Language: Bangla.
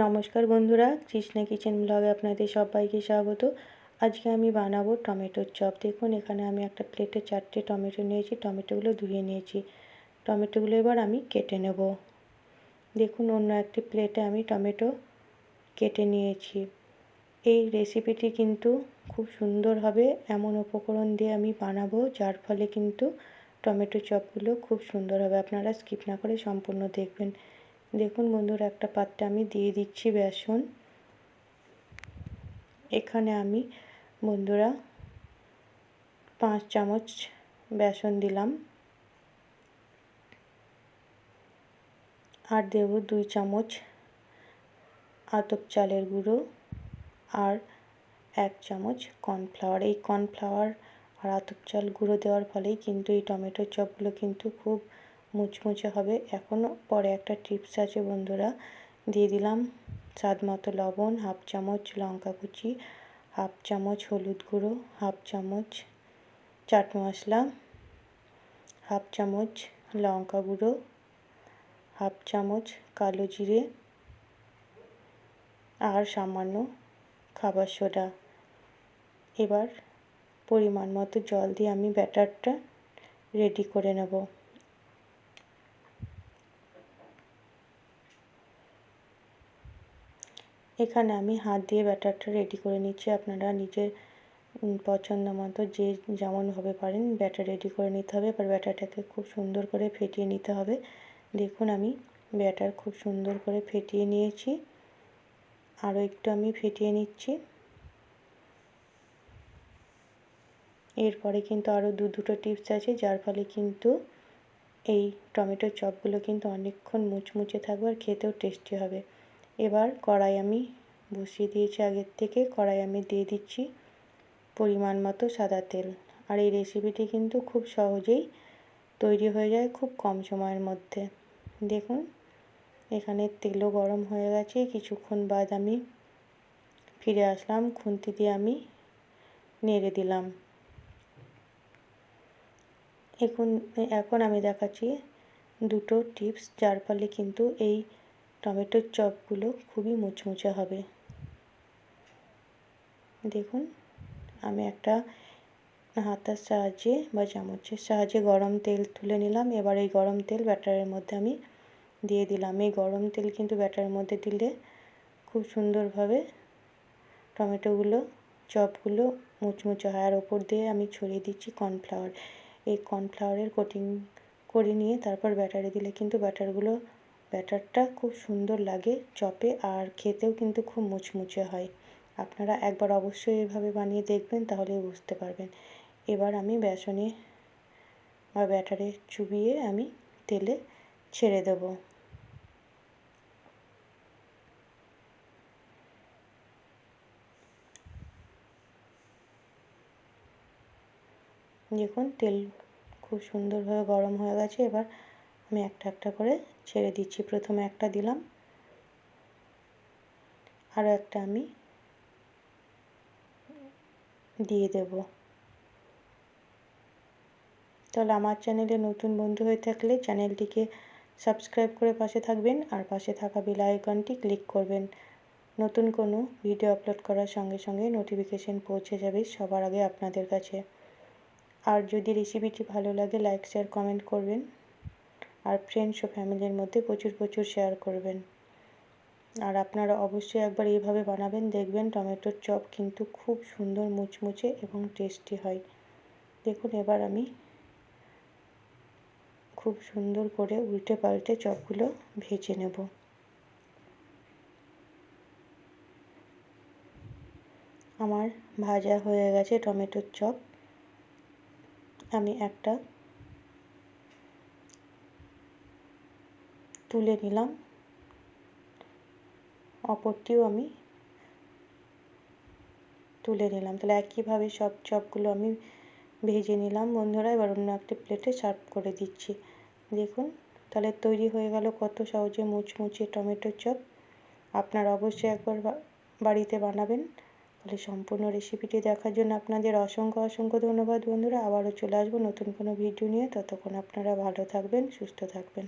নমস্কার বন্ধুরা, কৃষ্ণা কিচেন ব্লগে আপনাদের সবাইকে স্বাগত। আজকে আমি বানাবো টমেটোর চপ। দেখুন এখানে আমি একটা প্লেটে 4টে টমেটো নিয়েছি। টমেটোগুলো ধুয়ে নিয়েছি। টমেটোগুলো এবার আমি কেটে নেব। দেখুন অন্য একটি প্লেটে আমি টমেটো কেটে নিয়েছি। এই রেসিপিটি কিন্তু খুব সুন্দর হবে। এমন উপকরণ দিয়ে আমি বানাবো যার ফলে কিন্তু টমেটো চপগুলো খুব সুন্দর হবে। আপনারা স্কিপ না করে সম্পূর্ণ দেখবেন। দেখুন বন্ধুরা, একটা পাত্রে আমি দিয়ে দিচ্ছি বেসন। এখানে আমি বন্ধুরা 5 চামচ বেসন দিলাম, আর দেব 2 চামচ আতপ চালের গুঁড়ো আর 1 চামচ কর্নফ্লাওয়ার। এই কর্নফ্লাওয়ার আর আতপ চাল গুঁড়ো দেওয়ার ফলেই কিন্তু এই টমেটোর চপগুলো কিন্তু খুব মুচমুচে হবে। এখনও পরে একটা টিপস আছে বন্ধুরা, দিয়ে দিলাম স্বাদ মতো লবণ, 1/2 চামচ লঙ্কা কুচি, 1/2 চামচ হলুদ গুঁড়ো, 1/2 চামচ চাট মশলা, 1/2 চামচ লঙ্কা গুঁড়ো, 1/2 চামচ কালো জিরে আর সামান্য খাবার সোডা। এবার পরিমাণ মতো জল দিয়ে আমি ব্যাটারটা রেডি করে নেব। এখানে আমি হাত দিয়ে ব্যাটারটা রেডি করে নিচ্ছি। আপনারা নিজের পছন্দ মতো যে যেমনভাবে পারেন ব্যাটার রেডি করে নিতে হবে। এবার ব্যাটারটাকে খুব সুন্দর করে ফেটিয়ে নিতে হবে। দেখুন আমি ব্যাটার খুব সুন্দর করে ফেটিয়ে নিয়েছি। আরও একটু আমি ফেটিয়ে নিচ্ছি। এরপরে কিন্তু আরও দুটো টিপস আছে, যার ফলে কিন্তু এই টমেটোর চপগুলো কিন্তু অনেকক্ষণ মুচমুচে থাকবে আর খেতেও টেস্টি হবে। এবার কড়াই আমি বসিয়ে দিয়েছি আগের থেকে। কড়াই আমি দিয়ে দিচ্ছি পরিমাণ মতো সাদা তেল। আর এই রেসিপিটি কিন্তু খুব সহজেই তৈরি হয়ে যায় খুব কম সময়ের মধ্যে। দেখুন এখানে তেলও গরম হয়ে গেছে। কিছুক্ষণ বাদ আমি ফিরে আসলাম। খুন্তি দিয়ে আমি নেড়ে দিলাম। এখন আমি দেখাচ্ছি দুটো টিপস, যার ফলে কিন্তু এই টমেটোর চপগুলো খুবই মুচমুচে হবে। দেখুন আমি একটা হাতার সাহায্যে বা চামচের সাহায্যে গরম তেল তুলে নিলাম। এবার এই গরম তেল ব্যাটারের মধ্যে আমি দিয়ে দিলাম। এই গরম তেল কিন্তু ব্যাটারের মধ্যে দিলে খুব সুন্দরভাবে টমেটোগুলো চপগুলো মুচমুচে হয়। আর ওপর দিয়ে আমি ছড়িয়ে দিচ্ছি কর্নফ্লাওয়ার। এই কর্নফ্লাওয়ারের কোটিং করে নিয়ে তারপর ব্যাটারে দিলে কিন্তু ব্যাটারটা খুব সুন্দর লাগে চপে, আর খেতেও কিন্তু খুব মুচমুচে হয়। আপনারা একবার অবশ্যই এভাবে বানিয়ে দেখবেন, তাহলে বুঝতে পারবেন। এবার আমি বেসনে বা ব্যাটারে চুবিয়ে আমি তেলে ছেড়ে দেব। দেখুন তেল খুব সুন্দরভাবে গরম হয়ে গেছে। এবার আমি একটা একটা করে ছেড়ে দিচ্ছি। প্রথমে একটা দিলাম, আরও একটা আমি দিয়ে দেব। তাহলে আমার চ্যানেলে নতুন বন্ধু হয়ে থাকলে চ্যানেলটিকে সাবস্ক্রাইব করে পাশে থাকবেন, আর পাশে থাকা বেল আইকনটি ক্লিক করবেন। নতুন কোনো ভিডিও আপলোড করার সঙ্গে সঙ্গে নোটিফিকেশন পৌঁছে যাবে সবার আগে আপনাদের কাছে। আর যদি রেসিপিটি ভালো লাগে লাইক শেয়ার কমেন্ট করবেন, আর ফ্রেন্ডস ও ফ্যামিলির মধ্যে প্রচুর শেয়ার করবেন। আর আপনারা অবশ্যই একবার এইভাবে বানাবেন, দেখবেন টমেটোর চপ কিন্তু খুব সুন্দর মুচমুচে এবং টেস্টি হয়। দেখুন এবার আমি খুব সুন্দর করে উল্টে পাল্টে চপগুলো ভেজে নেব। আমার ভাজা হয়ে গেছে টমেটোর চপ। আমি একটা তুলে নিলাম, অপরটিও আমি তুলে নিলাম। তাহলে একইভাবে সব চপগুলো আমি ভেজে নিলাম বন্ধুরা। এবার অন্য একটি প্লেটে সার্ভ করে দিচ্ছি। দেখুন তাহলে তৈরি হয়ে গেল কত সহজে মুচমুচে টমেটোর চপ। আপনারা অবশ্যই একবার বাড়িতে বানাবেন। তাহলে সম্পূর্ণ রেসিপিটি দেখার জন্য আপনাদের অসংখ্য ধন্যবাদ বন্ধুরা। আবারও চলে আসবো নতুন কোনো ভিডিও নিয়ে। ততক্ষণ আপনারা ভালো থাকবেন, সুস্থ থাকবেন।